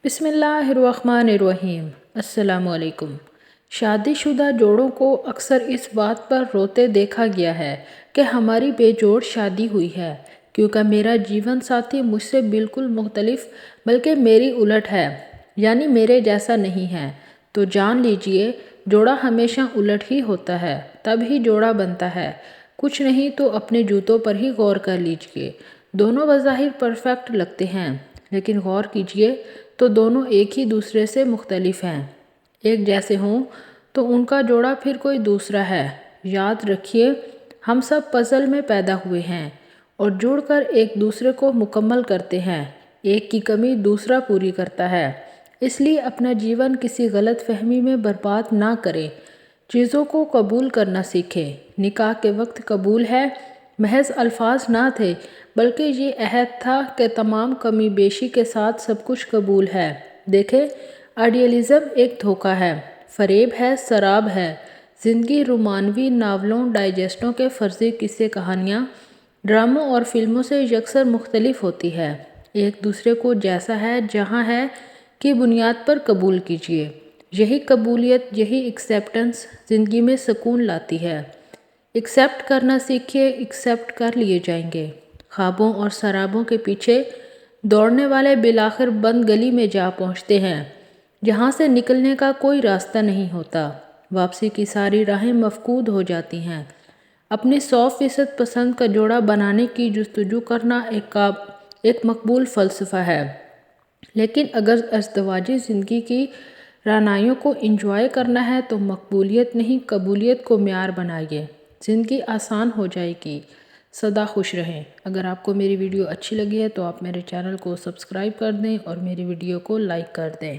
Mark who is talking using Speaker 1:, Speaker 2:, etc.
Speaker 1: بسم اللہ الرحمن الرحیم۔ السلام علیکم۔ شادی شدہ جوڑوں کو اکثر اس بات پر روتے دیکھا گیا ہے کہ ہماری بے جوڑ شادی ہوئی ہے کیونکہ میرا جیون ساتھی مجھ سے بالکل مختلف بلکہ میری الٹ ہے، یعنی میرے جیسا نہیں ہے۔ تو جان لیجئے جوڑا ہمیشہ الٹ ہی ہوتا ہے، تب ہی جوڑا بنتا ہے۔ کچھ نہیں تو اپنے جوتوں پر ہی غور کر لیجئے، دونوں بظاہر پرفیکٹ لگتے ہیں، لیکن غور کیجئے تو دونوں ایک ہی دوسرے سے مختلف ہیں۔ ایک جیسے ہوں تو ان کا جوڑا پھر کوئی دوسرا ہے۔ یاد رکھیے ہم سب پزل میں پیدا ہوئے ہیں اور جڑ کر ایک دوسرے کو مکمل کرتے ہیں۔ ایک کی کمی دوسرا پوری کرتا ہے۔ اس لیے اپنا جیون کسی غلط فہمی میں برباد نہ کریں، چیزوں کو قبول کرنا سیکھیں۔ نکاح کے وقت قبول ہے محض الفاظ نہ تھے، بلکہ یہ عہد تھا کہ تمام کمی بیشی کے ساتھ سب کچھ قبول ہے۔ دیکھیں، آئیڈیالزم ایک دھوکہ ہے، فریب ہے، سراب ہے۔ زندگی رومانوی ناولوں، ڈائجسٹوں کے فرضی قصے کہانیاں، ڈراموں اور فلموں سے یکسر مختلف ہوتی ہے۔ ایک دوسرے کو جیسا ہے، جہاں ہے کی بنیاد پر قبول کیجئے۔ یہی قبولیت، یہی ایکسیپٹنس زندگی میں سکون لاتی ہے۔ ایکسیپٹ کرنا سیکھیے، ایکسیپٹ کر لیے جائیں گے۔ خوابوں اور سرابوں کے پیچھے دوڑنے والے بالآخر بند گلی میں جا پہنچتے ہیں، جہاں سے نکلنے کا کوئی راستہ نہیں ہوتا۔ واپسی کی ساری راہیں مفقود ہو جاتی ہیں۔ اپنی 100% پسند کا جوڑا بنانے کی جستجو کرنا ایک مقبول فلسفہ ہے، لیکن اگر ازدواجی زندگی کی رعنائیوں کو انجوائے کرنا ہے تو مقبولیت نہیں قبولیت کو معیار بنائیے، زندگی آسان ہو جائے گی۔ سدا خوش رہیں۔ اگر آپ کو میری ویڈیو اچھی لگی ہے تو آپ میرے چینل کو سبسکرائب کر دیں اور میری ویڈیو کو لائک کر دیں۔